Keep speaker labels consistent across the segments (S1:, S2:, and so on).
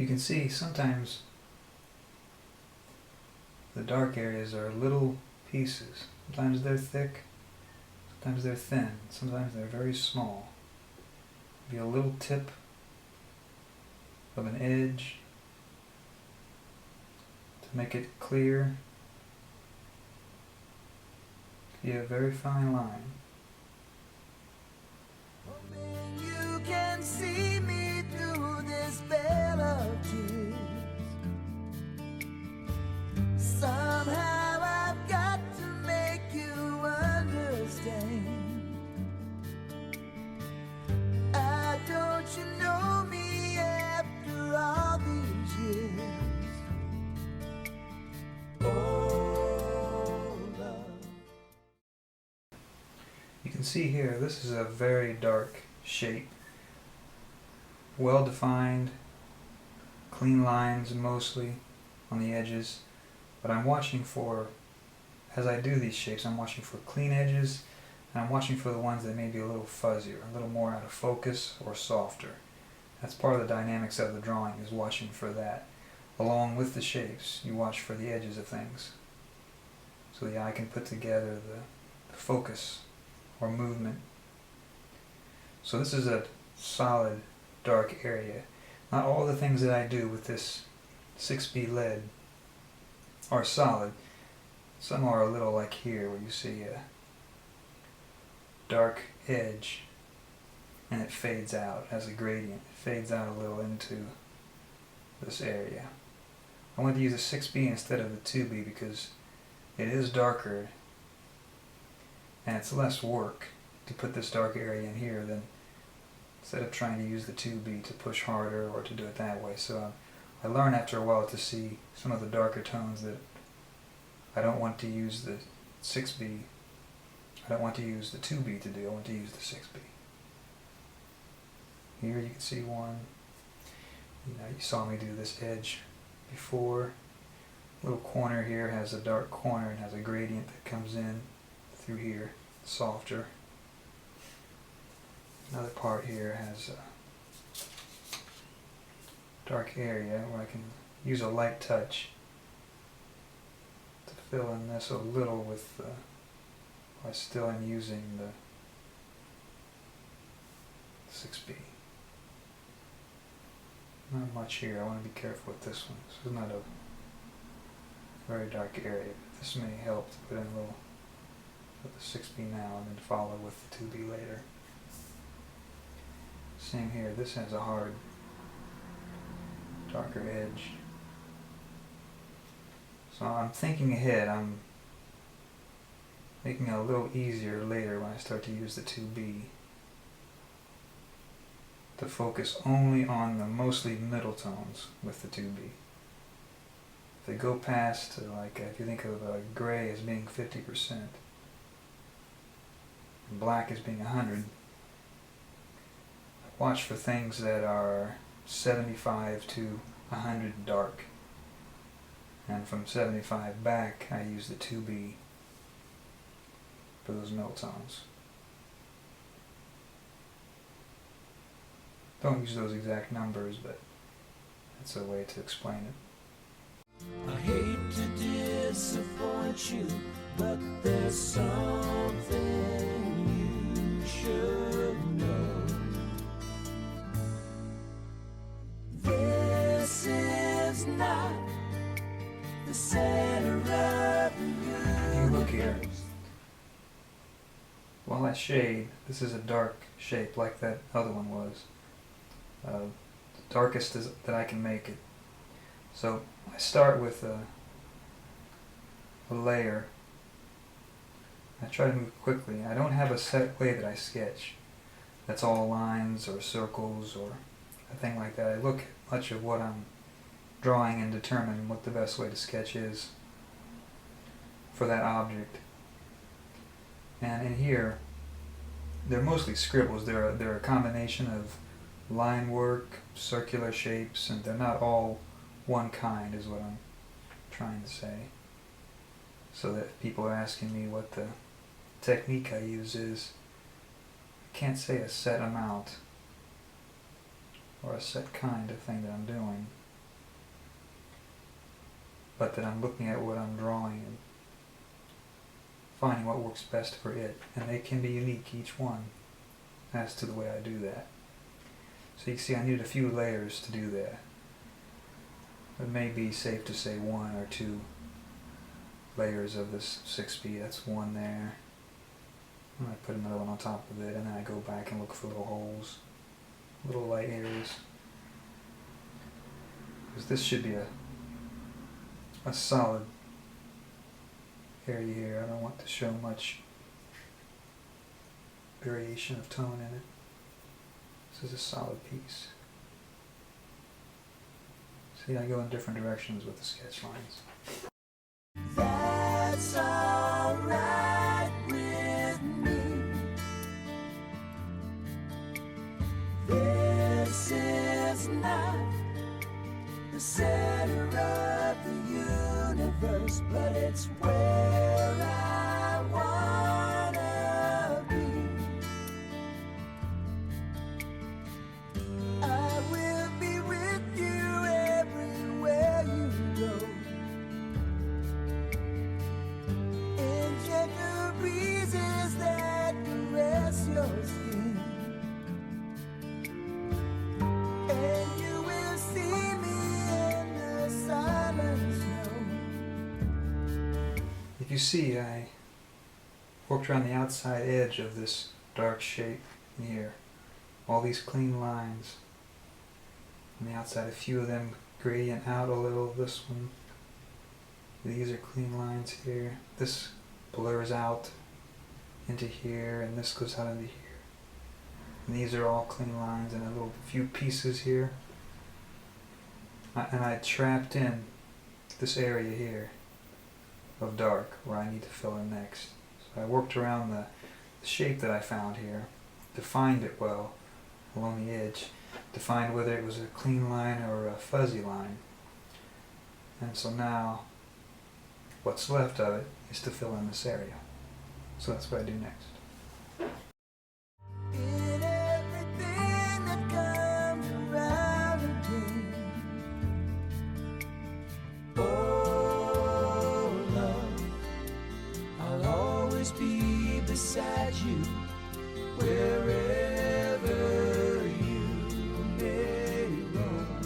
S1: You can see sometimes the dark areas are little pieces. Sometimes they're thick, sometimes they're thin, sometimes they're very small. Be a little tip of an edge to make it clear. Be a very fine line.
S2: You can see me through this veil of tears. Somehow I've got to make you understand. Don't you know me after all these years? Oh, love.
S1: You can see here, this is a very dark shape. Well defined, clean lines mostly on the edges. But I'm watching for, as I do these shapes, I'm watching for clean edges, and I'm watching for the ones that may be a little fuzzier, a little more out of focus or softer. That's part of the dynamics of the drawing, is watching for that. Along with the shapes, you watch for the edges of things, so the eye can put together the focus or movement. So this is a solid dark area. Not all the things that I do with this 6B lead are solid. Some are a little like here, where you see a dark edge and it fades out as a gradient. It fades out a little into this area. I wanted to use a 6B instead of the 2B because it is darker and it's less work to put this dark area in here than instead of trying to use the 2B to push harder or to do it that way. So I learned after a while to see some of the darker tones that I don't want to use the 6B. I don't want to use the 2B to do. I want to use the 6B. Here you can see one. You saw me do this edge before. Little corner here has a dark corner and has a gradient that comes in through here, softer. Another part here has a dark area where I can use a light touch to fill in this a little with I still am using the 6B. Not much here. I want to be careful with this one. This is not a very dark area, but this may help to put in a little with the 6B now and then follow with the 2B later. Same here. This has a hard, darker edge. So I'm thinking ahead. I'm making it a little easier later when I start to use the 2B to focus only on the mostly middle tones with the 2B. If they go past, like if you think of gray as being 50% and black as being 100, watch for things that are 75 to 100 dark. And from 75 back, I use the 2B for those middle tones. Don't use those exact numbers, but that's a way to explain it.
S2: I hate to disappoint you, but there's something you should know. This is not the center of the
S1: You look here. While I shade, this is a dark shape like that other one was. The darkest that I can make it. So I start with a layer. I try to move quickly. I don't have a set way that I sketch. That's all lines or circles or a thing like that. I look at much of what I'm drawing and determine what the best way to sketch is for that object. And in here, they're mostly scribbles. They're a combination of line work, circular shapes, and they're not all one kind is what I'm trying to say. So that if people are asking me what the technique I use is, I can't say a set amount or a set kind of thing that I'm doing. but that I'm looking at what I'm drawing and finding what works best for it. And they can be unique, each one, as to the way I do that. So you can see I needed a few layers to do that. It may be safe to say 1 or 2 layers of this 6B. That's one there. And I put another one on top of it, and then I go back and look for little holes, little light areas. Because this should be a solid area here. I don't want to show much variation of tone in it. This is a solid piece. See, I go in different directions with the sketch lines.
S2: That's alright with me. This is not the center of the universe, but it's where I wanna be. I will be with you everywhere you go. In gentle breezes that caress your skin, and you will see me in the silent snow.
S1: If you see, I worked around the outside edge of this dark shape in here. All these clean lines on the outside, a few of them gradient out a little. This one, these are clean lines here. This blurs out into here, and this goes out into here. And these are all clean lines, and a little few pieces here. And I trapped in this area here of dark where I need to fill in next. So I worked around the shape that I found here, defined it well along the edge, defined whether it was a clean line or a fuzzy line. And so now what's left of it is to fill in this area. So that's what I do next.
S2: In everything that comes around again. Oh, love, I'll always be beside you wherever you may roam.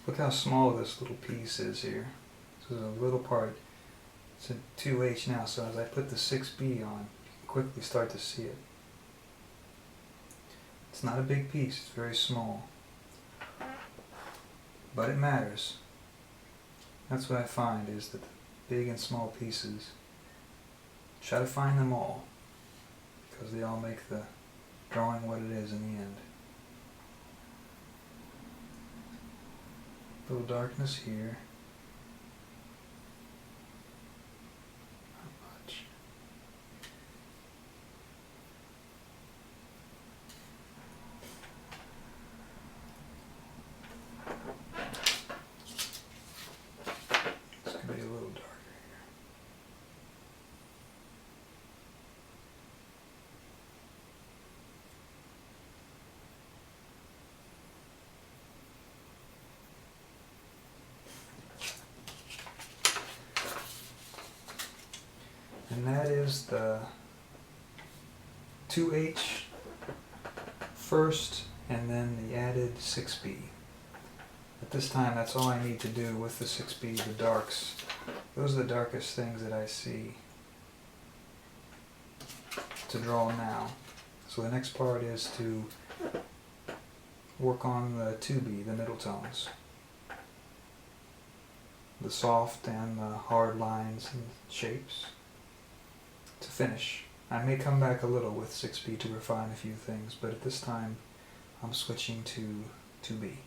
S1: Look how small this little piece is here. This is a little part. It's a 2H now, so as I put the 6B on, you can quickly start to see it. It's not a big piece, it's very small. But it matters. That's what I find, is that the big and small pieces, try to find them all, because they all make the drawing what it is in the end. Little darkness here. Not much. It's going to be a little darker here. And that is the 2H first, and then the added 6B. At this time, that's all I need to do with the 6B, the darks. Those are the darkest things that I see to draw now. So the next part is to work on the 2B, the middle tones. The soft and the hard lines and shapes. To finish. I may come back a little with 6B to refine a few things, but at this time I'm switching to 2B.